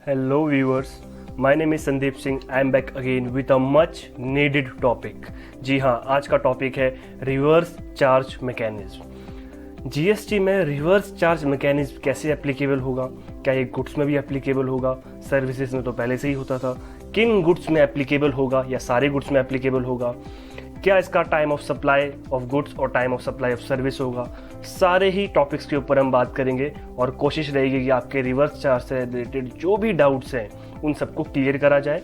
Hello viewers, my name is Sandeep Singh. I am back again with a much needed topic. जी हाँ, आज का topic है reverse charge mechanism. GST में reverse charge mechanism कैसे applicable होगा? क्या ये गुड्स में भी एप्लीकेबल होगा? सर्विसेज में तो पहले से ही होता था. किन गुड्स में एप्लीकेबल होगा या सारे गुड्स में एप्लीकेबल होगा? क्या इसका time of supply of goods और time of supply of service होगा? सारे ही टॉपिक्स के ऊपर हम बात करेंगे और कोशिश रहेगी कि आपके रिवर्स चार्ज से रिलेटेड जो भी डाउट्स हैं उन सबको क्लियर करा जाए.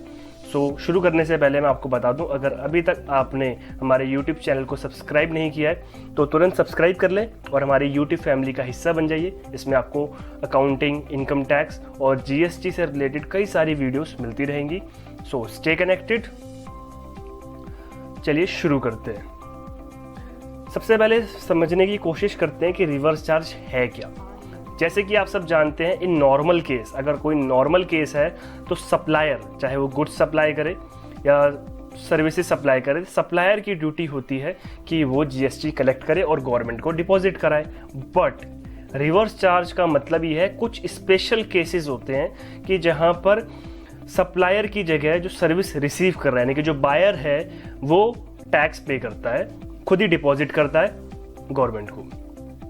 शुरू करने से पहले मैं आपको बता दूं, अगर अभी तक आपने हमारे YouTube चैनल को सब्सक्राइब नहीं किया है तो तुरंत सब्सक्राइब कर लें और हमारी YouTube फैमिली का हिस्सा बन जाइए. इसमें आपको अकाउंटिंग, इनकम टैक्स और GST से रिलेटेड कई सारी वीडियोस मिलती रहेंगी. So stay connected. चलिए शुरू करते हैं. सबसे पहले समझने की कोशिश करते हैं कि रिवर्स चार्ज है क्या. जैसे कि आप सब जानते हैं, इन नॉर्मल केस, अगर कोई नॉर्मल केस है तो सप्लायर, चाहे वो गुड्स सप्लाई करे या सर्विसेज सप्लाई करे, सप्लायर की ड्यूटी होती है कि वो जीएसटी कलेक्ट करे और गवर्नमेंट को डिपॉजिट कराए. बट रिवर्स चार्ज का मतलब ये है, कुछ स्पेशल केसेस होते हैं कि जहां पर सप्लायर की जगह जो सर्विस रिसीव कर रहा है, यानी कि जो बायर है, वो टैक्स पे करता है, खुद ही डिपॉजिट करता है गवर्नमेंट को.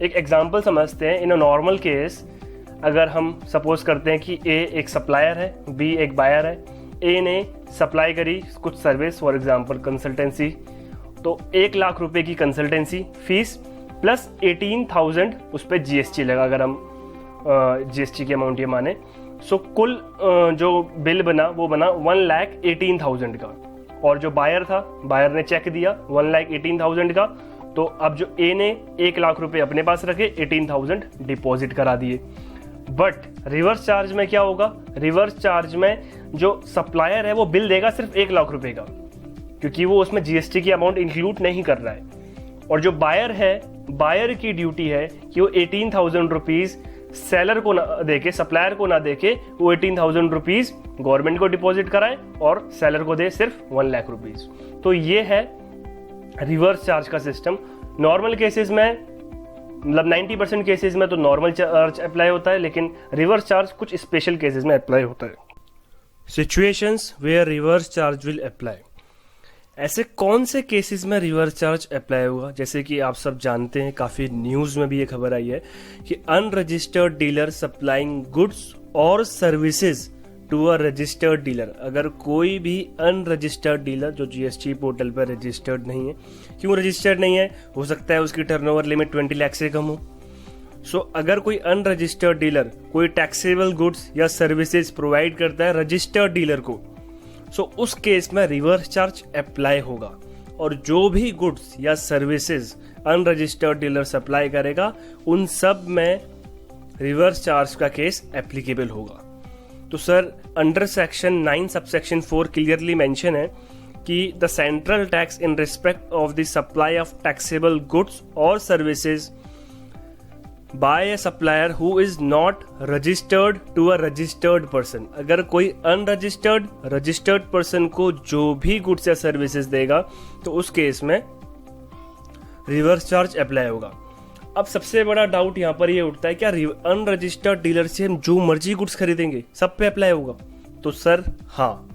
एक एग्जांपल समझते हैं. इन अ नॉर्मल केस, अगर हम सपोज करते हैं कि ए एक सप्लायर है, बी एक बायर है. ए ने सप्लाई करी कुछ सर्विस, फॉर एग्जांपल कंसल्टेंसी, तो 1 लाख रुपए की कंसल्टेंसी फीस प्लस 18,000 उस पर जीएसटी लगा, अगर हम जीएसटी की अमाउंट ये माने. सो कुल जो बिल बना वो बना 1,18,000 का. और जो बायर था, बायर ने चेक दिया 1,18,000 का. तो अब जो ए ने 1 लाख रुपए अपने पास रखे, 18,000 डिपॉजिट करा दिए. बट रिवर्स चार्ज में क्या होगा? रिवर्स चार्ज में जो सप्लायर है वो बिल देगा सिर्फ 1 लाख रुपए का, क्योंकि वो उसमें जीएसटी की अमाउंट इंक्लूड नहीं कर रहा है. और जो बायर है, बायर की ड्यूटी है कि वो 18,000 रुपीज सेलर को ना देके, सप्लायर को ना देके, वो 18,000 रुपीज गवर्नमेंट को डिपॉजिट कराए और सेलर को दे सिर्फ 1 लाख रुपीज. तो ये है रिवर्स चार्ज का सिस्टम. नॉर्मल केसेस में, मतलब 90% केसेस में तो नॉर्मल चार्ज अप्लाई होता है, लेकिन रिवर्स चार्ज कुछ स्पेशल केसेस में अप्लाई होता है. Situations where reverse charge will apply. ऐसे कौन से केसेस में रिवर्स चार्ज अप्लाई होगा? जैसे कि आप सब जानते हैं, काफी न्यूज में भी ये खबर आई है कि अनरजिस्टर्ड डीलर सप्लाइंग गुड्स और services to a registered dealer. अगर कोई भी अनरजिस्टर्ड डीलर जो जीएसटी पोर्टल पर रजिस्टर्ड नहीं है, क्यों रजिस्टर्ड नहीं है? हो सकता है उसकी टर्नओवर लिमिट 20 लाख से कम हो. सो अगर कोई अनरजिस्टर्ड डीलर कोई टैक्सेबल गुड्स या सर्विसेज प्रोवाइड करता है रजिस्टर्ड डीलर को, सो उस केस में रिवर्स चार्ज अप्लाई होगा. और जो भी गुड्स या सर्विसेज अनरजिस्टर्ड डीलर सप्लाई करेगा, उन सब में रिवर्स चार्ज का केस एप्लीकेबल होगा. तो sir, under section 9 subsection 4 clearly mention है कि the central tax in respect of the supply of taxable goods और services by a supplier who is not registered to a registered person. अगर कोई unregistered registered person को जो भी goods या services देगा, तो उस केस में रिवर्स चार्ज अप्लाई होगा. अब सबसे बड़ा डाउट यहाँ पर ये उठता है, क्या अनरजिस्टर्ड डीलर से हम जो मर्जी गुड्स खरीदेंगे सब पे अप्लाई होगा? तो सर हाँ.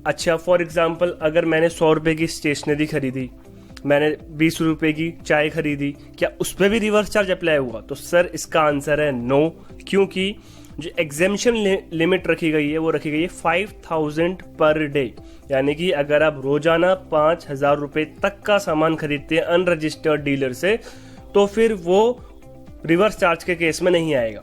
अच्छा, फॉर एग्जाम्पल, अगर मैंने 100 रुपए की स्टेशनरी खरीदी, मैंने 20 रुपए की चाय खरीदी, क्या उस पर भी रिवर्स चार्ज अप्लाई होगा? तो सर इसका आंसर है नो, क्योंकि जो एग्जेम्पशन लिमिट रखी गई है वो रखी गई है 5,000 पर डे. यानी कि अगर आप रोजाना 5,000 रुपए तक का सामान खरीदते हैं अनरजिस्टर्ड डीलर से, तो फिर वो रिवर्स चार्ज के केस में नहीं आएगा.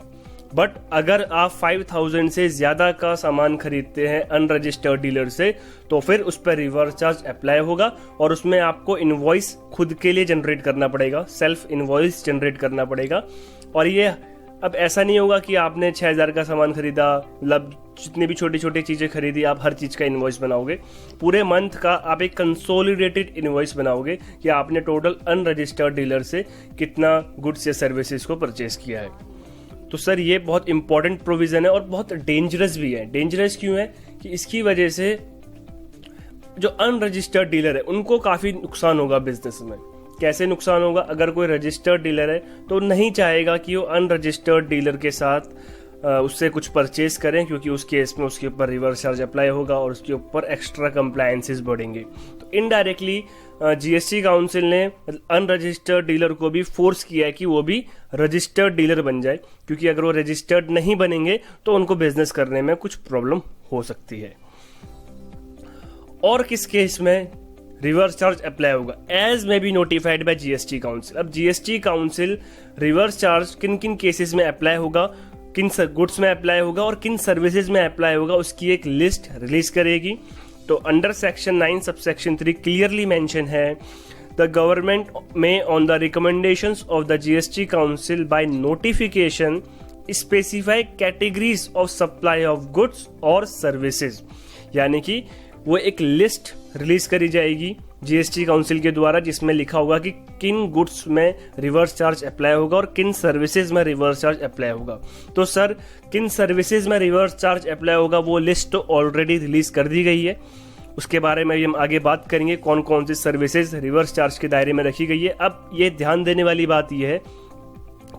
बट अगर आप 5,000 से ज्यादा का सामान खरीदते हैं अनरजिस्टर्ड डीलर से, तो फिर उस पर रिवर्स चार्ज अप्लाई होगा. और उसमें आपको इनवॉइस खुद के लिए जनरेट करना पड़ेगा, सेल्फ इनवॉइस जनरेट करना पड़ेगा. और ये अब ऐसा नहीं होगा कि आपने 6,000 का सामान खरीदा, मतलब जितनी भी छोटी छोटी चीजें खरीदी, आप हर चीज का इनवॉइस बनाओगे. पूरे मंथ का आप एक कंसोलिडेटेड इनवॉइस बनाओगे कि आपने टोटल अनरजिस्टर्ड डीलर से कितना गुड्स या सर्विसेज को परचेज किया है. तो सर ये बहुत इंपॉर्टेंट प्रोविजन है और बहुत डेंजरस भी है. डेंजरस क्यों है? कि इसकी वजह से जो अनरजिस्टर्ड डीलर है उनको काफी नुकसान होगा बिजनेस में. कैसे नुकसान होगा? अगर कोई रजिस्टर्ड डीलर है तो नहीं चाहेगा कि वो अनरजिस्टर्ड डीलर के साथ उससे कुछ परचेज करें, क्योंकि उस केस में उसके ऊपर रिवर्स चार्ज अप्लाई होगा और उसके ऊपर एक्स्ट्रा कंप्लायंसेस बढ़ेंगे। तो इनडायरेक्टली जीएसटी काउंसिल ने अनरजिस्टर्ड डीलर को भी फोर्स किया है कि वो भी रजिस्टर्ड डीलर बन जाए, क्योंकि अगर वो रजिस्टर्ड नहीं बनेंगे तो उनको बिजनेस करने में कुछ प्रॉब्लम हो सकती है। और किस केस में रिवर्स चार्ज अप्लाई होगा? एज में be notified by GST council. अब जीएसटी काउंसिल रिवर्स चार्ज किन किन केसेस में अप्लाई होगा, किन गुड्स में अप्लाई होगा और किन सर्विसेज में अप्लाई होगा, उसकी एक लिस्ट रिलीज करेगी। तो under section 9 subsection 3 clearly mention है, द गवर्नमेंट में on the recommendations of the GST council by notification specify categories of supply of goods और सर्विसेज। यानी कि वो एक लिस्ट रिलीज करी जाएगी जीएसटी काउंसिल के द्वारा, जिसमें लिखा होगा कि किन गुड्स में रिवर्स चार्ज अप्लाई होगा और किन सर्विसेज में रिवर्स चार्ज अप्लाई होगा। तो सर, किन सर्विसेज में रिवर्स चार्ज अप्लाई होगा वो लिस्ट तो ऑलरेडी रिलीज कर दी गई है, उसके बारे में भी हम आगे बात करेंगे कौन कौन सी सर्विसेज रिवर्स चार्ज के दायरे में रखी गई है। अब ये ध्यान देने वाली बात यह है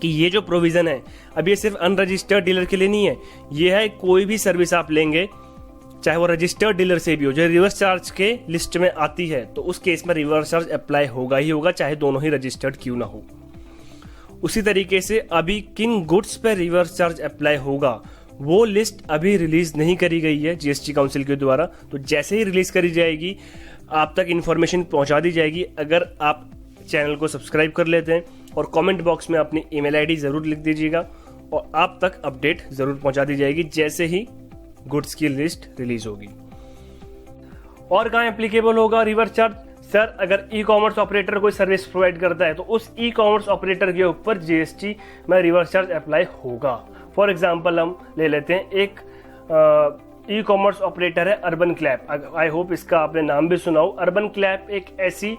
कि ये जो प्रोविजन है अब ये सिर्फ अनरजिस्टर्ड डीलर के लिए नहीं है, ये है कोई भी सर्विस आप लेंगे चाहे वो रजिस्टर्ड डीलर से भी हो जो रिवर्स चार्ज के लिस्ट में आती है, तो उस केस में रिवर्स चार्ज अप्लाई होगा ही होगा, चाहे दोनों ही रजिस्टर्ड क्यों ना हो। उसी तरीके से अभी किन गुड्स पे रिवर्स चार्ज अप्लाई होगा वो लिस्ट अभी रिलीज नहीं करी गई है जीएसटी काउंसिल के द्वारा। तो जैसे ही रिलीज करी जाएगी आप तक इन्फॉर्मेशन पहुंचा दी जाएगी। अगर आप चैनल को सब्सक्राइब कर लेते हैं और कमेंट बॉक्स में अपनी ईमेल आईडी जरूर लिख दीजिएगा और आप तक अपडेट जरूर पहुंचा दी जाएगी जैसे ही गुड्स की लिस्ट रिलीज होगी। और कहाँ एप्लीकेबल होगा रिवर्स चार्ज? सर, अगर ई कॉमर्स ऑपरेटर कोई सर्विस प्रोवाइड करता है तो उस ई कॉमर्स ऑपरेटर के ऊपर जीएसटी में रिवर्स चार्ज अप्लाई होगा। फॉर एग्जांपल हम ले लेते हैं, एक ई कॉमर्स ऑपरेटर है अर्बन क्लैप। आई होप इसका आपने नाम भी सुना हो। अर्बन क्लैप एक ऐसी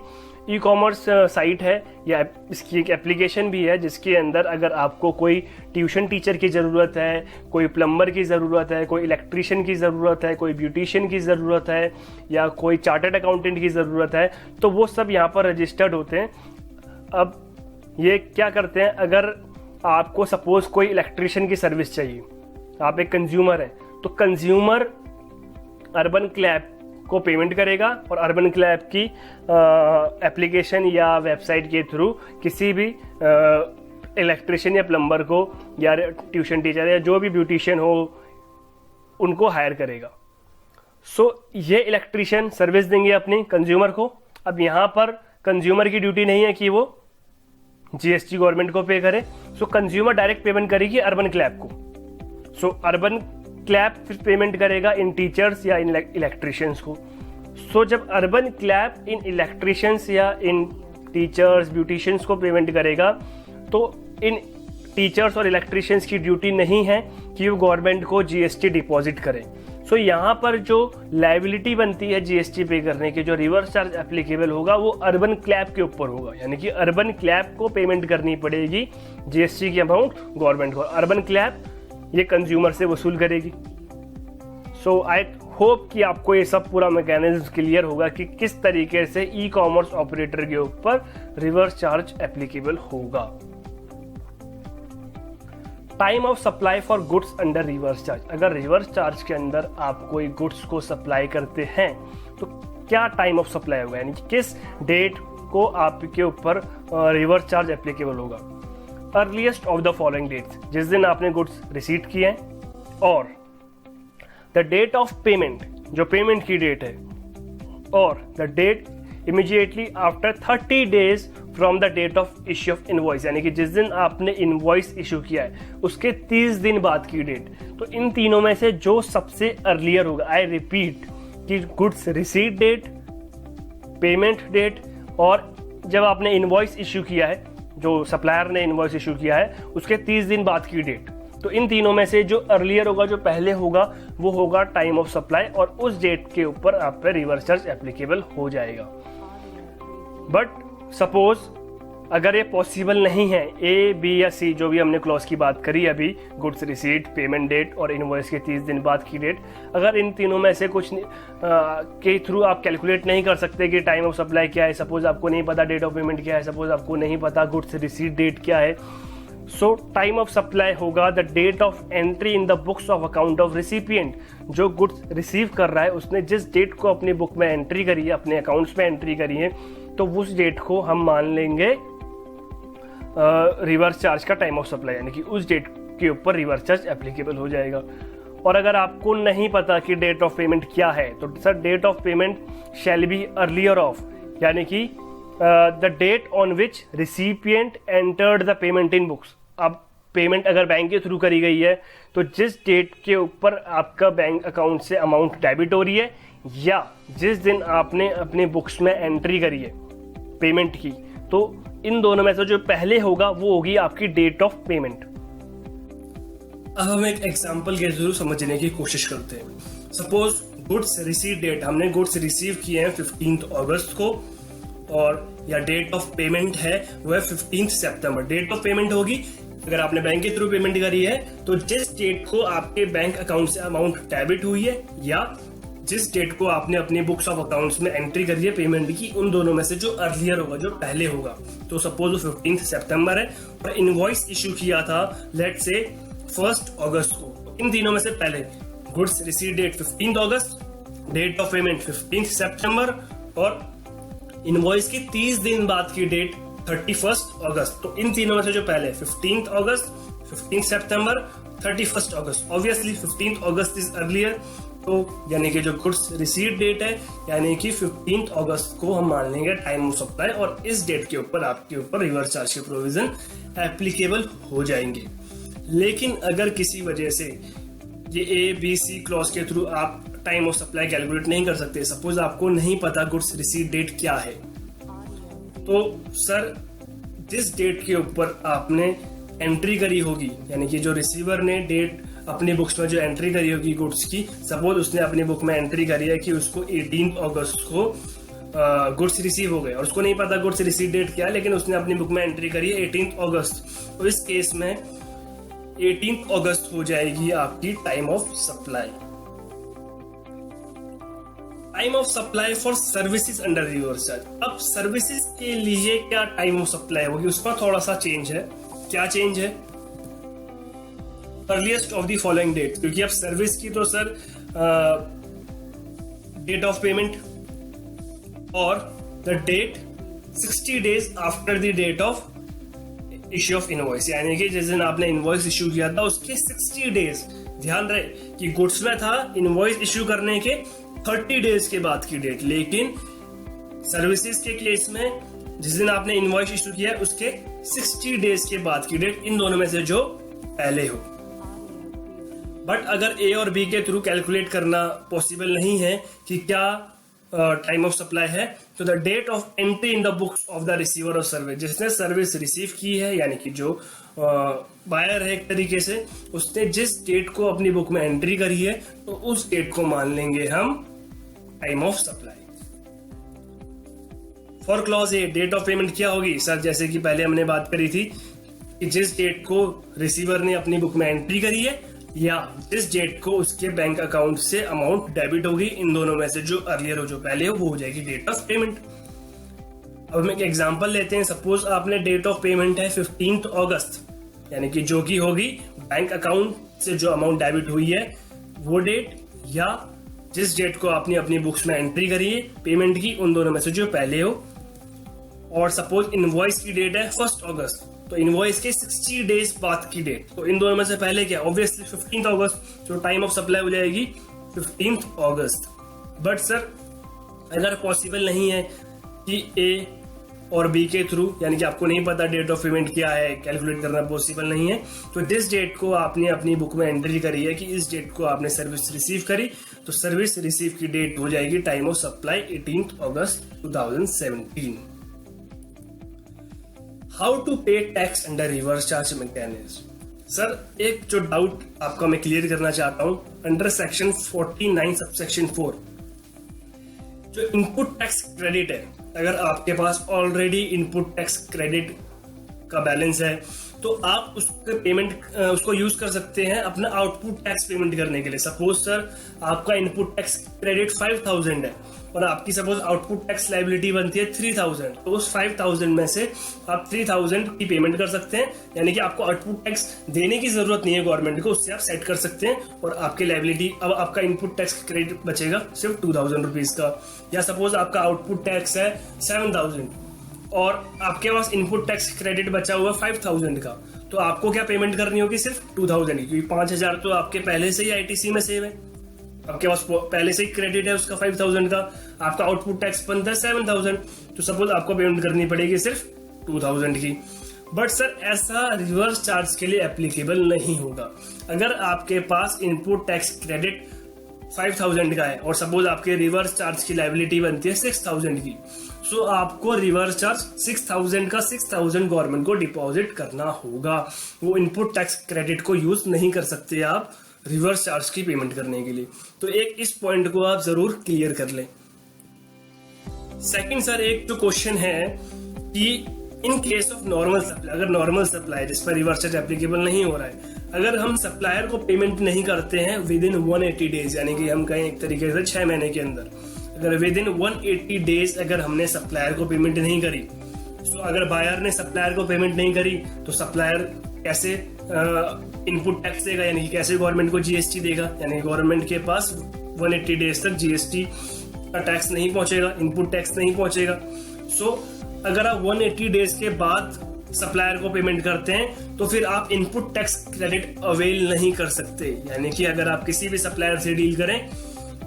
ई कॉमर्स साइट है या इसकी एक एप्लीकेशन भी है जिसके अंदर अगर आपको कोई ट्यूशन टीचर की ज़रूरत है, कोई प्लम्बर की ज़रूरत है, कोई इलेक्ट्रीशियन की ज़रूरत है, कोई ब्यूटिशियन की ज़रूरत है या कोई चार्टर्ड अकाउंटेंट की ज़रूरत है, तो वो सब यहाँ पर रजिस्टर्ड होते हैं। अब ये क्या करते हैं, अगर आपको सपोज कोई इलेक्ट्रीशियन की सर्विस चाहिए, आप एक कंज्यूमर हैं, तो कंज्यूमर अर्बन क्लैप को पेमेंट करेगा और अर्बन क्लैप की एप्लीकेशन या वेबसाइट के थ्रू किसी भी इलेक्ट्रिशियन या प्लम्बर को या ट्यूशन टीचर या जो भी ब्यूटिशियन हो उनको हायर करेगा। सो ये इलेक्ट्रिशियन सर्विस देंगे अपनी कंज्यूमर को। अब यहाँ पर कंज्यूमर की ड्यूटी नहीं है कि वो जीएसटी गवर्नमेंट को पे करे, सो कंज्यूमर डायरेक्ट पेमेंट करेगी अर्बन क्लैप को। सो अर्बन क्लैप फिर पेमेंट करेगा इन टीचर्स या इन इलेक्ट्रिशियंस को। सो जब अर्बन क्लैप इन इलेक्ट्रिशियंस या इन टीचर्स ब्यूटिशियंस को पेमेंट करेगा तो इन टीचर्स और इलेक्ट्रिशियंस की ड्यूटी नहीं है कि वो गवर्नमेंट को जीएसटी डिपॉजिट करें। सो यहाँ पर जो लायबिलिटी बनती है जीएसटी पे करने की, जो रिवर्स चार्ज एप्लीकेबल होगा वो अर्बन क्लैप के ऊपर होगा, यानी कि अर्बन क्लैप को पेमेंट करनी पड़ेगी जीएसटी की अमाउंट गवर्नमेंट को। अर्बन क्लैप ये कंज्यूमर से वसूल करेगी। सो आई होप कि आपको ये सब पूरा मैकेनिज्म क्लियर होगा कि किस तरीके से ई कॉमर्स ऑपरेटर के ऊपर रिवर्स चार्ज एप्लीकेबल होगा। Time of supply for goods under reverse charge. अगर रिवर्स चार्ज के अंदर आप कोई गुड्स को सप्लाई करते हैं तो क्या टाइम ऑफ सप्लाई होगा, यानी कि किस डेट को आपके ऊपर रिवर्स चार्ज एप्लीकेबल होगा। Earliest of the following dates, जिस दिन आपने गुड्स रिसीव किए हैं, और द डेट ऑफ पेमेंट, जो पेमेंट की डेट है, और the date immediately after 30 days from the date of issue of invoice, यानी कि जिस दिन आपने इनवॉइस इशू किया है उसके 30 दिन बाद की डेट। तो इन तीनों में से जो सबसे अर्लियर होगा, आई रिपीट, कि goods receipt date, payment date और जब आपने इनवॉइस इशू किया है, जो सप्लायर ने इनवॉइस इशू किया है उसके 30 दिन बाद की डेट। तो इन तीनों में से जो अर्लियर होगा, जो पहले होगा, वो होगा टाइम ऑफ सप्लाई और उस डेट के ऊपर आप पे रिवर्स चार्ज एप्लीकेबल हो जाएगा। बट सपोज अगर ये पॉसिबल नहीं है, ए, बी या सी, जो भी हमने क्लॉज की बात करी अभी, गुड्स रिसीट, पेमेंट डेट और इनवॉइस के 30 दिन बाद की डेट, अगर इन तीनों में से कुछ के थ्रू आप कैलकुलेट नहीं कर सकते कि टाइम ऑफ सप्लाई क्या है, सपोज आपको नहीं पता डेट ऑफ पेमेंट क्या है, सपोज आपको नहीं पता गुड्स रिसीट डेट क्या है, सो टाइम ऑफ सप्लाई होगा the date of entry in the books of account of recipient. जो गुड्स रिसीव कर रहा है उसने जिस डेट को अपनी बुक में एंट्री करी है, अपने अकाउंट्स में एंट्री करी है, तो उस डेट को हम मान लेंगे रिवर्स चार्ज का टाइम ऑफ सप्लाई, यानी कि उस डेट के ऊपर रिवर्स चार्ज एप्लीकेबल हो जाएगा। और अगर आपको नहीं पता कि डेट ऑफ पेमेंट क्या है, तो sir date of payment shall be earlier of, यानी कि the date on which recipient entered the payment in books. अब पेमेंट अगर बैंक के थ्रू करी गई है तो जिस डेट के ऊपर आपका बैंक अकाउंट से अमाउंट डेबिट हो रही है, या जिस दिन आपने अपने बुक्स में एंट्री करी है पेमेंट की, तो इन दोनों में से जो पहले होगा वो होगी आपकी डेट ऑफ पेमेंट। अब हम एक एग्जांपल के जरूर समझने की कोशिश करते हैं। सपोज गुड्स रिसीव डेट, हमने गुड्स रिसीव किए हैं 15 अगस्त को, और या डेट ऑफ पेमेंट है वो है 15 सितंबर। डेट ऑफ पेमेंट होगी, अगर आपने बैंक के थ्रू पेमेंट करी है तो जिस डेट को आपके बैंक अकाउंट से अमाउंट डेबिट हुई है, या जिस डेट को आपने अपनी बुक्स ऑफ अकाउंट्स में एंट्री करी है पेमेंट की, उन दोनों में से जो अर्लियर होगा, जो पहले होगा। तो सपोज वो 15 सितंबर है और इनवॉइस इशू किया था लेट्स से 1 अगस्त को। इन तीनों में से पहले गुड्स रिसीव डेट 15 अगस्त, डेट ऑफ पेमेंट 15 सितंबर, और इनवॉइस की 30 दिन बाद की डेट 31 अगस्त। तो इन तीनों में से जो पहले 15 अगस्त, 15 सितंबर, 31 अगस्त, ऑब्वियसली 15 अगस्त इज अर्लियर, तो यानी कि जो गुड्स रिसीव डेट है यानी कि 15 अगस्त को हम मान लेंगे टाइम ऑफ सप्लाई, और इस डेट के ऊपर आपके ऊपर रिवर्स चार्ज के प्रोविजन एप्लीकेबल हो जाएंगे। लेकिन अगर किसी वजह से ये ABC क्लॉज के थ्रू आप टाइम ऑफ सप्लाई कैलकुलेट नहीं कर सकते, सपोज आपको नहीं पता गुड्स रिसीव डेट क्या है, तो सर जिस डेट के ऊपर आपने एंट्री करी होगी, यानी कि जो रिसीवर ने डेट अपनी बुक्स में जो एंट्री करी होगी गुड्स की, सपोज उसने अपनी बुक में एंट्री करी है कि उसको 18 अगस्त को गुड्स रिसीव हो गए, और उसको नहीं पता गुड्स रिसीव डेट क्या है, लेकिन उसने अपनी बुक में एंट्री करी है 18 अगस्त, तो इस केस में 18 अगस्त हो जाएगी आपकी time of supply. Time of supply for services under reverse charge. अब सर्विसेज के लिए क्या टाइम ऑफ सप्लाई होगी, उसका थोड़ा सा चेंज है। क्या चेंज है? Earliest of the following date, क्योंकि अब सर्विस की तो सर डेट ऑफ पेमेंट और the date 60 days after the date of issue of invoice, यानी कि जिस दिन आपने इनवॉइस इश्यू किया था उसके 60 डेज, ध्यान रहे कि गुड्स में था इनवॉइस इश्यू करने के 30 डेज के बाद की डेट, लेकिन सर्विसेज के केस में जिस दिन आपने इनवॉइस इश्यू किया उसके 60 डेज के बाद की डेट, इन दोनों में से जो पहले हो। बट अगर ए और बी के थ्रू कैलकुलेट करना पॉसिबल नहीं है कि क्या टाइम ऑफ सप्लाई है, तो the date of entry in the books of the receiver of service, जिसने सर्विस रिसीव की है, यानी कि जो बायर है एक तरीके से, उसने जिस डेट को अपनी बुक में एंट्री करी है, तो उस डेट को मान लेंगे हम time of supply. For clause A, date of payment क्या होगी सर? जैसे कि पहले हमने बात करी थी कि जिस डेट को रिसीवर ने अपनी बुक में एंट्री करी है, या जिस डेट को उसके बैंक अकाउंट से अमाउंट डेबिट होगी, इन दोनों में से जो अर्लियर हो, जो पहले हो, वो हो जाएगी डेट ऑफ पेमेंट। अब हम एक एग्जांपल लेते हैं। सपोज आपने डेट ऑफ पेमेंट है 15 अगस्त, यानी कि जो की होगी बैंक अकाउंट से जो अमाउंट डेबिट हुई है वो डेट, या जिस डेट को आपने अपनी बुक्स में एंट्री करी है पेमेंट की, उन दोनों में से जो पहले हो। और सपोज इनवॉइस की डेट है 1 अगस्त, तो इनवॉइस के 60 डेज बाद की डेट, तो इन दोनों में से पहले क्या, ऑब्वियसली 15 अगस्त, जो टाइम ऑफ सप्लाई हो जाएगी 15 अगस्त। बट सर अगर पॉसिबल नहीं है कि ए और बी के थ्रू, यानी कि आपको नहीं पता डेट ऑफ पेमेंट क्या है, कैलकुलेट करना पॉसिबल नहीं है, तो जिस डेट को आपने अपनी बुक में एंट्री करी है कि इस डेट को आपने सर्विस रिसीव करी, तो सर्विस रिसीव की डेट हो जाएगी टाइम ऑफ सप्लाई 18 अगस्त 2017। How to pay tax under reverse charge mechanism. Sir एक जो डाउट आपका मैं क्लियर करना चाहता हूं, अंडर सेक्शन 49 सबसेक्शन 4 जो इनपुट टैक्स क्रेडिट है, अगर आपके पास ऑलरेडी इनपुट टैक्स क्रेडिट का बैलेंस है, तो आप उसके पेमेंट उसको यूज कर सकते हैं अपना आउटपुट टैक्स पेमेंट करने के लिए। सपोज सर आपका इनपुट टैक्स क्रेडिट 5000 है और आपकी सपोज आउटपुट टैक्स लायबिलिटी बनती है 3000, तो उस 5000 में से आप 3000 की पेमेंट कर सकते हैं, यानी कि आपको आउटपुट टैक्स देने की जरूरत नहीं है गवर्नमेंट को, उससे आप सेट कर सकते हैं और आपकी लायबिलिटी, अब आपका इनपुट टैक्स क्रेडिट बचेगा सिर्फ 2000 रुपीज का। या सपोज आपका आउटपुट टैक्स है 7000 और आपके पास इनपुट टैक्स क्रेडिट बचा हुआ 5000 का, तो आपको क्या पेमेंट करनी होगी? सिर्फ 2000 की, क्योंकि 5000 तो आपके पहले से ही आईटीसी में सेव है, आपके पास पहले से ही क्रेडिट है उसका 5000 का, आपका आउटपुट टैक्स बनता है 7000, तो सपोज आपको पेमेंट करनी पड़ेगी सिर्फ 2000 की। बट सर ऐसा रिवर्स चार्ज के लिए एप्लीकेबल नहीं होगा। अगर आपके पास इनपुट टैक्स क्रेडिट 5000 का है और सपोज आपके रिवर्स चार्ज की लायबिलिटी बनती है 6000 की, सो आपको रिवर्स चार्ज 6000 का 6000 गवर्नमेंट को डिपॉजिट करना होगा। वो इनपुट टैक्स क्रेडिट को यूज नहीं कर सकते आप रिवर्स चार्ज की पेमेंट करने के लिए। तो एक इस पॉइंट को आप जरूर क्लियर कर लें। सेकंड सर, एक जो क्वेश्चन है कि in case of normal supply, अगर नॉर्मल सप्लाई जिस पर रिवर्स चार्ज एप्लीकेबल नहीं हो रहा है, अगर हम सप्लायर को पेमेंट नहीं करते हैं विद इन 180 डेज, यानी कि हम कहें एक तरीके से 6 महीने के अंदर, अगर विद इन 180 डेज अगर हमने सप्लायर को पेमेंट नहीं करी, तो अगर बायर ने सप्लायर को पेमेंट नहीं करी तो सप्लायर कैसे इनपुट टैक्स देगा, यानी कि कैसे गवर्नमेंट को जीएसटी देगा, यानी गवर्नमेंट के पास 180 डेज तक जीएसटी का टैक्स नहीं पहुंचेगा, इनपुट टैक्स नहीं पहुंचेगा। सो अगर आप 180 डेज के बाद सप्लायर को पेमेंट करते हैं तो फिर आप इनपुट टैक्स क्रेडिट अवेल नहीं कर सकते, यानी कि अगर आप किसी भी सप्लायर से डील करें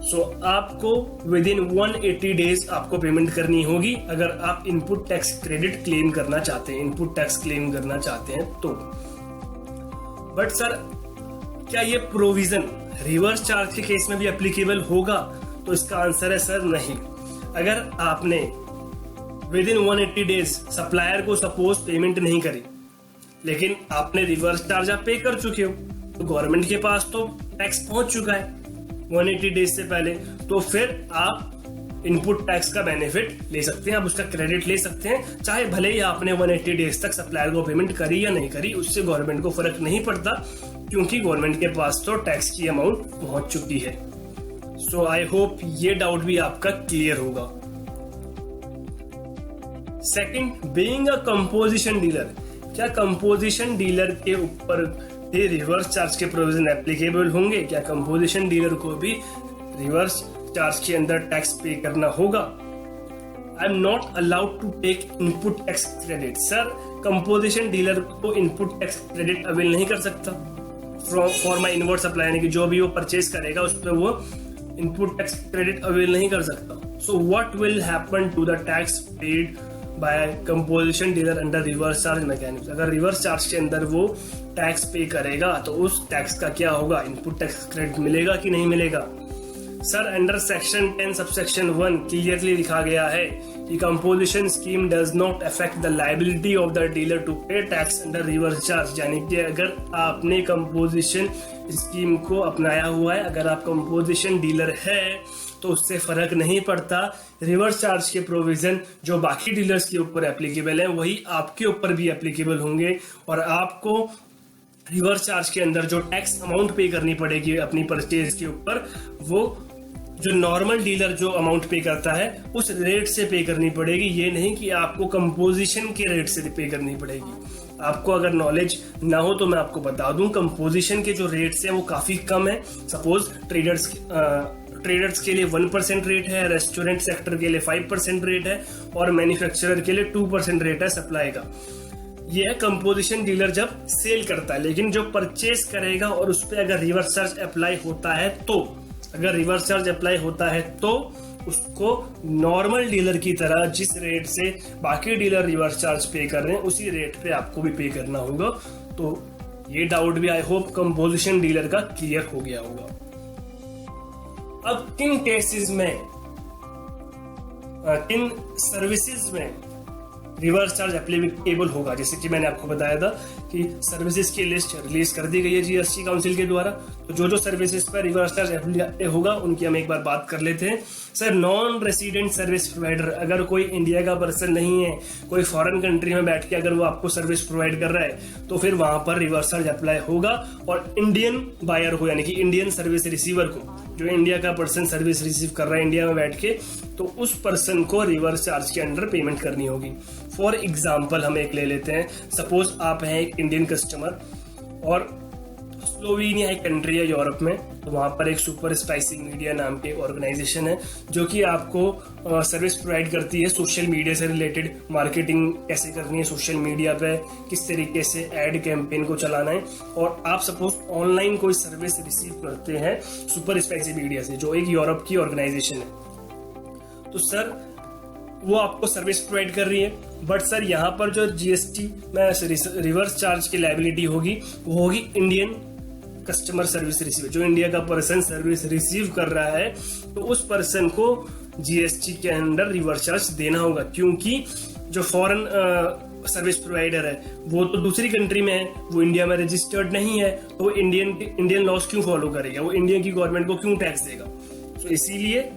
सो आपको विद इन 180 डेज आपको पेमेंट करनी होगी अगर आप इनपुट टैक्स क्रेडिट क्लेम करना चाहते हैं, इनपुट टैक्स क्लेम करना चाहते हैं तो। बट सर क्या ये प्रोविजन रिवर्स चार्ज के केस में भी एप्लीकेबल होगा? तो इसका आंसर है सर नहीं। अगर आपने विद इन 180 डेज सप्लायर को सपोज पेमेंट नहीं करी, लेकिन आपने रिवर्स चार्ज आप पे कर चुके हो, तो गवर्नमेंट के पास तो टैक्स पहुंच चुका है 180 डेज से पहले, तो फिर आप इनपुट टैक्स का बेनिफिट ले सकते हैं, आप उसका क्रेडिट ले सकते हैं, चाहे भले ही आपने 180 डेज तक सप्लायर को पेमेंट करी या नहीं करी, उससे गवर्नमेंट को फर्क नहीं पड़ता, क्योंकि गवर्नमेंट के पास तो टैक्स की अमाउंट पहुंच चुकी है। सो आई होप ये डाउट भी आपका क्लियर होगा। Second, being a composition dealer, क्या कंपोजिशन डीलर के ऊपर भी रिवर्स चार्ज के प्रोविजन एप्लीकेबल होंगे? क्या कंपोजिशन डीलर को भी रिवर्स चार्ज के अंदर टैक्स पे करना होगा? I am not allowed to take input tax credit. Sir composition dealer को इनपुट टैक्स क्रेडिट अवेल नहीं कर सकता फॉर माई इनवर्ट सप्लाई, यानी कि जो भी वो परचेज करेगा उस पर वो इनपुट टैक्स क्रेडिट अवेल नहीं कर सकता। So what will happen to the tax paid by composition dealer under reverse charge mechanism? अगर रिवर्स चार्ज के अंदर वो टैक्स पे करेगा तो उस टैक्स का क्या होगा? इनपुट टैक्स क्रेडिट मिलेगा कि नहीं मिलेगा? Sir under section 10 subsection 1 clearly लिखा गया है कि composition scheme does not affect the liability of the dealer to pay tax under reverse charge, यानी कि अगर आपने कंपोजिशन स्कीम को अपनाया हुआ है, अगर आप कंपोजिशन डीलर है तो उससे फर्क नहीं पड़ता। रिवर्स चार्ज के प्रोविजन जो बाकी डीलर्स के ऊपर एप्लीकेबल है वही आपके ऊपर भी एप्लीकेबल होंगे, और आपको रिवर्स चार्ज के अंदर जो टैक्स अमाउंट पे करनी पड़ेगी अपनी परचेज के ऊपर, वो जो नॉर्मल डीलर जो अमाउंट पे करता है उस रेट से पे करनी पड़ेगी। ये नहीं कि आपको कंपोजिशन के रेट से पे करनी पड़ेगी। आपको अगर नॉलेज ना हो तो मैं आपको बता दूं, कंपोजिशन के जो रेट्स हैं वो काफी कम है। सपोज ट्रेडर्स के लिए 1% रेट है, रेस्टोरेंट सेक्टर के लिए 5% रेट है, और मैन्युफैक्चरर के लिए 2% रेट है सप्लाई का। ये है कंपोजिशन डीलर जब सेल करता है, लेकिन जो परचेज करेगा और उस पर अगर रिवर्स चार्ज अप्लाई होता है तो, अगर रिवर्स चार्ज अप्लाई होता है तो उसको नॉर्मल डीलर की तरह जिस रेट से बाकी डीलर रिवर्स चार्ज पे कर रहे हैं उसी रेट पे आपको भी पे करना होगा। तो ये डाउट भी आई होप कंपोजिशन डीलर का क्लियर हो गया होगा। अब किन केसेस में, किन सर्विसेज में रिवर्स चार्ज एप्लीकेबल होगा? जैसे कि मैंने आपको बताया था कि सर्विसेज की लिस्ट रिलीज कर दी गई है जीएसटी काउंसिल के द्वारा, तो जो सर्विसेज पर रिवर्स चार्ज एप्लाई होगा उनकी हम एक बार बात कर लेते हैं। Sir, non resident service provider, अगर कोई इंडिया का पर्सन नहीं है, कोई फॉरेन कंट्री में बैठ के अगर वो आपको सर्विस प्रोवाइड कर रहा है तो फिर वहां पर रिवर्स चार्ज अप्लाई होगा। और इंडियन बायर को, यानी कि इंडियन सर्विस रिसीवर को, जो इंडिया का पर्सन सर्विस रिसीव कर रहा है इंडिया में बैठ के, तो उस पर्सन को रिवर्स चार्ज के अंडर पेमेंट करनी होगी। फॉर एग्जाम्पल हम एक ले लेते हैं, सपोज आप हैं एक इंडियन कस्टमर और स्लोवेनिया एक कंट्री है यूरोप में, तो वहां पर एक सुपर स्पाइसी मीडिया नाम की ऑर्गेनाइजेशन है जो कि आपको सर्विस प्रोवाइड करती है सोशल मीडिया से रिलेटेड, मार्केटिंग कैसे करनी है सोशल मीडिया पे, किस तरीके से एड कैंपेन को चलाना है। और आप सपोज ऑनलाइन कोई सर्विस रिसीव करते हैं सुपर स्पाइसी मीडिया से, जो एक यूरोप की ऑर्गेनाइजेशन है, तो सर वो आपको सर्विस प्रोवाइड कर रही है, बट सर यहाँ पर जो जीएसटी में रिवर्स चार्ज की लायबिलिटी होगी वो होगी इंडियन कस्टमर सर्विस रिसीवर, जो इंडिया का पर्सन सर्विस रिसीव कर रहा है, तो उस पर्सन को जीएसटी के अंडर रिवर्स चार्ज देना होगा, क्योंकि जो फॉरेन सर्विस प्रोवाइडर है वो तो दूसरी कंट्री में है, वो इंडिया में रजिस्टर्ड नहीं है, तो वो इंडियन लॉज क्यों फॉलो करेगा, वो इंडिया की गवर्नमेंट को क्यों टैक्स देगा। तो इसीलिए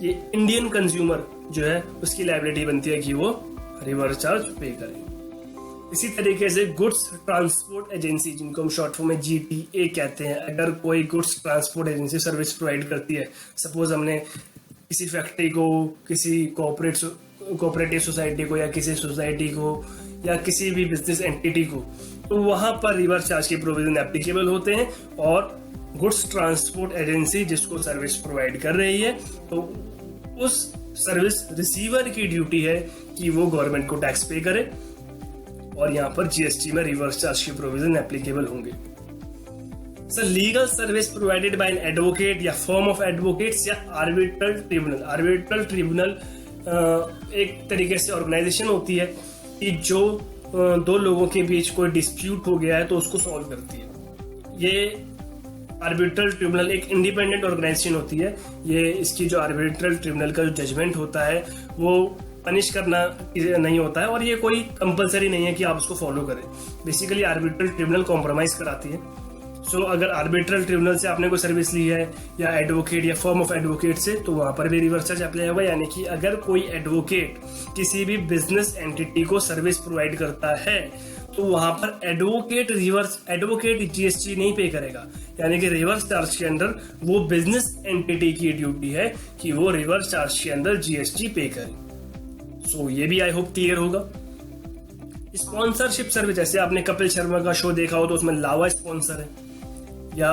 ये इंडियन कंज्यूमर जो है उसकी लायबिलिटी बनती है कि वो रिवर्स चार्ज पे करे। इसी तरीके से गुड्स ट्रांसपोर्ट एजेंसी, जिनको हम शॉर्ट फॉर्म में जीटीए कहते हैं, अगर कोई goods transport agency service provide करती है, सपोज हमने किसी फैक्ट्री को, किसी कोऑपरेटिव सोसाइटी को, या किसी सोसाइटी को, या किसी भी बिजनेस एंटिटी को, तो वहां पर रिवर्स चार्ज के प्रोविजन एप्लीकेबल होते हैं। और गुड्स ट्रांसपोर्ट एजेंसी जिसको सर्विस प्रोवाइड कर रही है, तो उस सर्विस रिसीवर की ड्यूटी है कि वो गवर्नमेंट को टैक्स पे करे, और यहाँ पर जीएसटी में रिवर्स चार्ज के प्रोविजन एप्लीकेबल होंगे। Sir, legal service provided by an advocate या फर्म ऑफ एडवोकेट्स या आर्बिट्रल ट्रिब्यूनल। आर्बिट्रल ट्रिब्यूनल एक तरीके से ऑर्गेनाइजेशन होती है कि जो दो लोगों के बीच कोई डिस्प्यूट हो गया है तो उसको सॉल्व करती है। ये आर्बिट्रल ट्रिब्यूनल एक इंडिपेंडेंट ऑर्गेनाइजेशन होती है। ये इसकी जो आर्बिट्रल ट्रिब्यूनल का जो जजमेंट होता है वो पनिश करना नहीं होता है, और ये कोई कंपलसरी नहीं है कि आप उसको फॉलो करें। बेसिकली आर्बिट्रल ट्रिब्यूनल कॉम्प्रोमाइज कराती है। सो अगर आर्बिट्रल ट्रिब्यूनल से आपने कोई सर्विस ली है, या एडवोकेट या फर्म ऑफ एडवोकेट से, तो वहां पर भी रिवर्स चार्ज अप्लाई होगा। यानी कि अगर कोई एडवोकेट किसी भी बिजनेस एंटिटी को सर्विस प्रोवाइड करता है, तो वहां पर एडवोकेट जीएसटी नहीं पे करेगा। यानी कि रिवर्स चार्ज के अंदर वो बिजनेस एंटिटी की ड्यूटी है कि वो रिवर्स चार्ज के अंदर जीएसटी पे करे। सो ये भी आई होप क्लियर होगा। स्पॉन्सरशिप सर्विस, जैसे आपने कपिल शर्मा का शो देखा हो तो उसमें लावा स्पॉन्सर है, या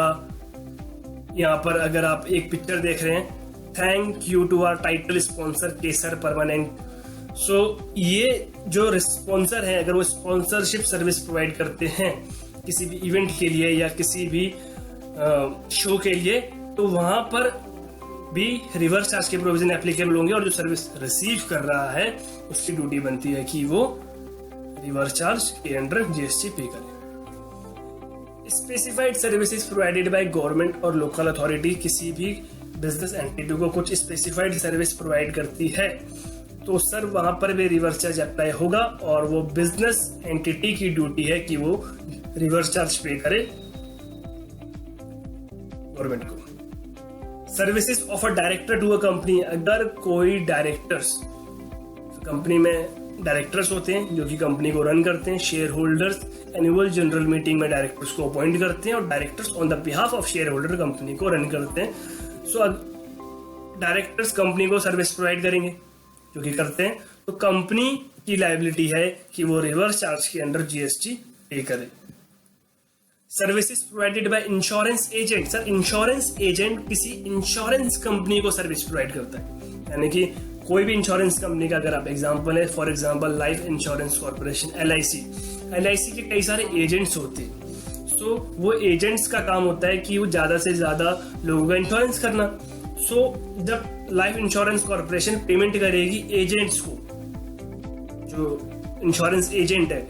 यहाँ पर अगर आप एक पिक्चर देख रहे हैं, thank you to our title sponsor Kesar permanent. So ये जो स्पॉन्सर है, अगर वो स्पॉन्सरशिप सर्विस प्रोवाइड करते हैं किसी भी इवेंट के लिए या किसी भी शो के लिए, तो वहां पर भी रिवर्स चार्ज के प्रोविजन एप्लीकेबल होंगे, और जो सर्विस रिसीव कर रहा है उसकी ड्यूटी बनती है कि वो रिवर्स चार्ज के अंडर जीएसटी पे करे। Specified services provided by government और लोकल अथॉरिटी, किसी भी बिजनेस एंटिटी को कुछ स्पेसिफाइड सर्विस प्रोवाइड करती है, तो सर वहां पर भी रिवर्स चार्ज अप्लाई होगा, और वो बिजनेस एंटिटी की ड्यूटी है कि वो रिवर्स चार्ज पे करे गवर्नमेंट को। Services of a director to a company, अगर कोई डायरेक्टर्स, कंपनी में डायरेक्टर्स होते हैं जो कि कंपनी को रन करते हैं, share holders annual general meeting में डायरेक्टर्स को अपॉइंट करते हैं, और directors on the behalf of share holder company को रन करते हैं। सो डायरेक्टर्स कंपनी को सर्विस प्रोवाइड करेंगे, जो कि करते हैं, तो कंपनी की लायबिलिटी है कि वो रिवर्स चार्ज के अंडर जीएसटी पे करे। Services provided by insurance agent, sir insurance agent किसी इंश्योरेंस कंपनी को सर्विस प्रोवाइड करता है। यानी कि कोई भी इंश्योरेंस कंपनी का अगर आप एग्जांपल है, for example life insurance corporation LIC के कई सारे एजेंट्स होते हैं। सो वो एजेंट्स का काम होता है कि वो ज्यादा से ज्यादा लोगों का इंश्योरेंस करना। सो जब लाइफ इंश्योरेंस कॉर्पोरेशन पेमेंट करेगी एजेंट्स को, जो इंश्योरेंस एजेंट है,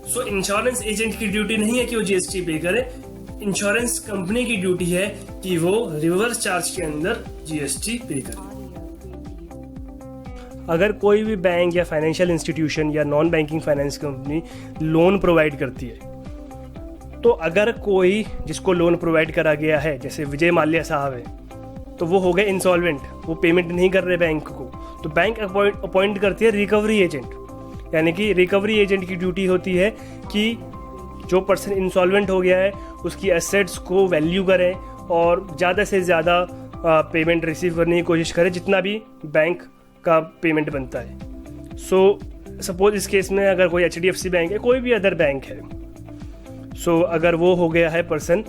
सो इंश्योरेंस एजेंट की ड्यूटी नहीं है कि वो जीएसटी पे करे, इंश्योरेंस कंपनी की ड्यूटी है कि वो रिवर्स चार्ज के अंदर जीएसटी पे करे। अगर कोई भी बैंक या फाइनेंशियल इंस्टीट्यूशन या non banking finance company loan provide करती है, तो अगर कोई जिसको लोन प्रोवाइड करा गया है, जैसे विजय माल्या साहब है, तो वो हो गए इंसॉल्वेंट, वो पेमेंट नहीं कर रहे बैंक को, तो बैंक अपॉइंट करती है रिकवरी एजेंट। यानी कि रिकवरी एजेंट की ड्यूटी होती है कि जो पर्सन इंसॉल्वेंट हो गया है उसकी एसेट्स को वैल्यू करें और ज़्यादा से ज़्यादा पेमेंट रिसीव करने की कोशिश करें, जितना भी बैंक का पेमेंट बनता है। सपोज इस केस में अगर कोई HDFC बैंक है, कोई भी अदर बैंक है, अगर वो हो गया है पर्सन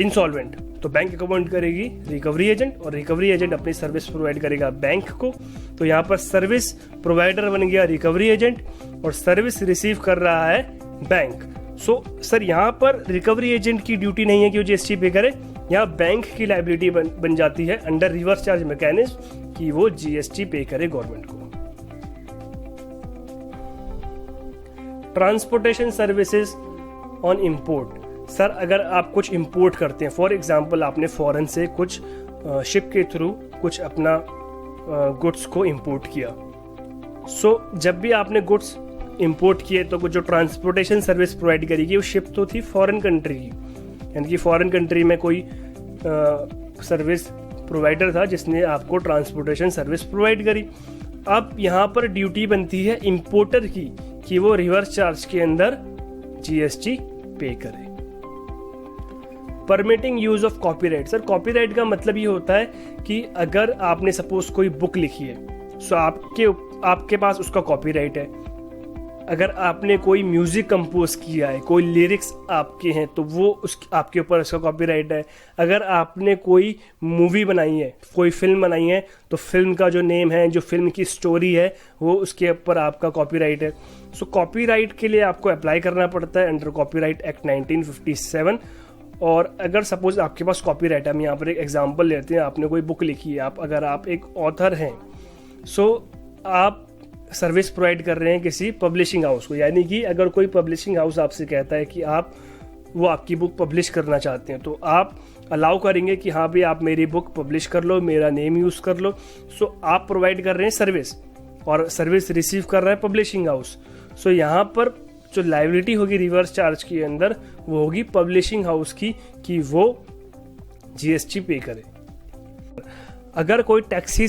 इंसॉल्वेंट, तो बैंक अपॉइंट करेगी रिकवरी एजेंट और रिकवरी एजेंट अपनी सर्विस प्रोवाइड करेगा बैंक को। तो यहाँ पर सर्विस प्रोवाइडर बन गया रिकवरी एजेंट और सर्विस रिसीव कर रहा है बैंक। सर यहाँ पर रिकवरी एजेंट की ड्यूटी नहीं है कि वो GST पे करे, यहाँ बैंक की लायबिलिटी बन जाती है अंडर रिवर्स चार्ज मैकेनिज्म कि वो GST पे करे गवर्नमेंट को। Transportation services on import. Sir अगर आप कुछ इंपोर्ट करते हैं, फॉर एग्जांपल आपने फॉरेन से कुछ शिप के थ्रू कुछ अपना गुड्स को इंपोर्ट किया, जब भी आपने गुड्स इंपोर्ट किए तो जो ट्रांसपोर्टेशन सर्विस प्रोवाइड करेगी वो शिप तो थी फॉरेन कंट्री की, यानी कि फॉरेन कंट्री में कोई सर्विस प्रोवाइडर था जिसने आपको ट्रांसपोर्टेशन सर्विस प्रोवाइड करी। अब यहाँ पर ड्यूटी बनती है इंपोर्टर की कि वो रिवर्स चार्ज के अंदर GST पे करे। Permitting use of copyright. Sir copyright का मतलब ये होता है कि अगर आपने सपोज कोई बुक लिखी है, आपके पास उसका कॉपीराइट है। अगर आपने कोई म्यूजिक कंपोज किया है, कोई लिरिक्स आपके हैं, तो वो आपके ऊपर उसका कॉपीराइट है। अगर आपने कोई मूवी बनाई है, कोई फिल्म बनाई है, तो फिल्म का जो नेम है, जो फिल्म की स्टोरी है, वो उसके ऊपर आपका कॉपीराइट है। कॉपीराइट के लिए आपको अप्लाई करना पड़ता है अंडर कॉपीराइट एक्ट 1957। और अगर सपोज आपके पास कॉपीराइट है, हम यहाँ पर एक एग्जांपल लेते हैं, आपने कोई बुक लिखी है, अगर आप एक ऑथर हैं, आप सर्विस प्रोवाइड कर रहे हैं किसी पब्लिशिंग हाउस को, यानी कि अगर कोई पब्लिशिंग हाउस आपसे कहता है कि वो आपकी बुक पब्लिश करना चाहते हैं, तो आप अलाउ करेंगे कि हाँ भाई आप मेरी बुक पब्लिश कर लो, मेरा नेम यूज़ कर लो। आप प्रोवाइड कर रहे हैं सर्विस और सर्विस रिसीव कर रहा है पब्लिशिंग हाउस। यहाँ पर जो लायबिलिटी होगी रिवर्स चार्ज के अंदर वो होगी पब्लिशिंग हाउस की कि वो GST पे करे। अगर कोई टैक्सी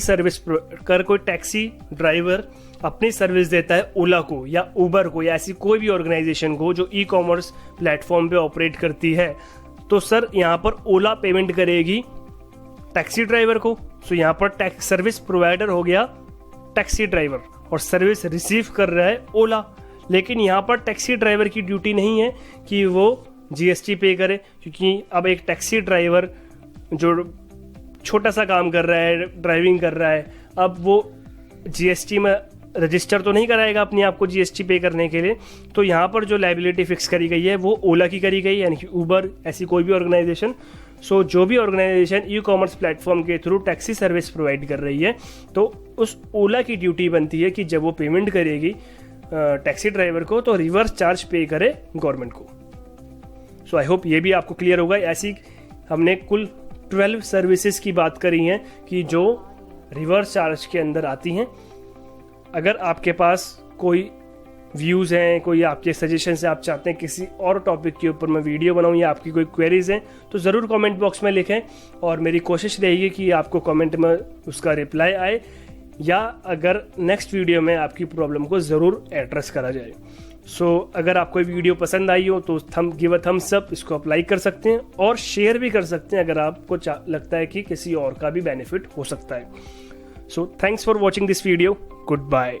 ड्राइवर अपनी सर्विस देता है ओला को या उबर को या ऐसी कोई भी ऑर्गेनाइजेशन को जो ई-कॉमर्स प्लेटफॉर्म पे ऑपरेट करती है, तो सर यहाँ पर ओला पेमेंट करेगी टैक्सी ड्राइवर को। यहाँ पर सर्विस प्रोवाइडर हो गया टैक्सी ड्राइवर और सर्विस रिसीव कर रहा है ओला। लेकिन यहाँ पर टैक्सी ड्राइवर की ड्यूटी नहीं है कि वो GST पे करे, क्योंकि अब एक टैक्सी ड्राइवर जो छोटा सा काम कर रहा है, ड्राइविंग कर रहा है, अब वो GST में रजिस्टर तो नहीं कराएगा अपने आप को GST पे करने के लिए। तो यहाँ पर जो लायबिलिटी फिक्स करी गई है वो ओला की करी गई है, यानी कि उबर ऐसी कोई भी ऑर्गेनाइजेशन। जो भी ऑर्गेनाइजेशन ई-कॉमर्स प्लेटफॉर्म के थ्रू टैक्सी सर्विस प्रोवाइड कर रही है, तो उस ओला की ड्यूटी बनती है कि जब वो पेमेंट करेगी टैक्सी ड्राइवर को, तो रिवर्स चार्ज पे करे गवर्नमेंट को। आई होप ये भी आपको क्लियर होगा। ऐसी हमने कुल 12 सर्विसेज की बात करी हैं कि जो रिवर्स चार्ज के अंदर आती हैं। अगर आपके पास कोई व्यूज़ हैं, कोई आपके सजेशन से आप चाहते हैं किसी और टॉपिक के ऊपर मैं वीडियो बनाऊं या आपकी कोई क्वेरीज हैं, तो ज़रूर कमेंट बॉक्स में लिखें और मेरी कोशिश रहेगी कि आपको कमेंट में उसका रिप्लाई आए, या अगर नेक्स्ट वीडियो में आपकी प्रॉब्लम को ज़रूर एड्रेस करा जाए। अगर आपको वीडियो पसंद आई हो तो गिव अ थम्स अप, इसको अप्लाई कर सकते हैं और शेयर भी कर सकते हैं अगर आपको लगता है कि किसी और का भी बेनिफिट हो सकता है। Thanks for watching this video. Good bye.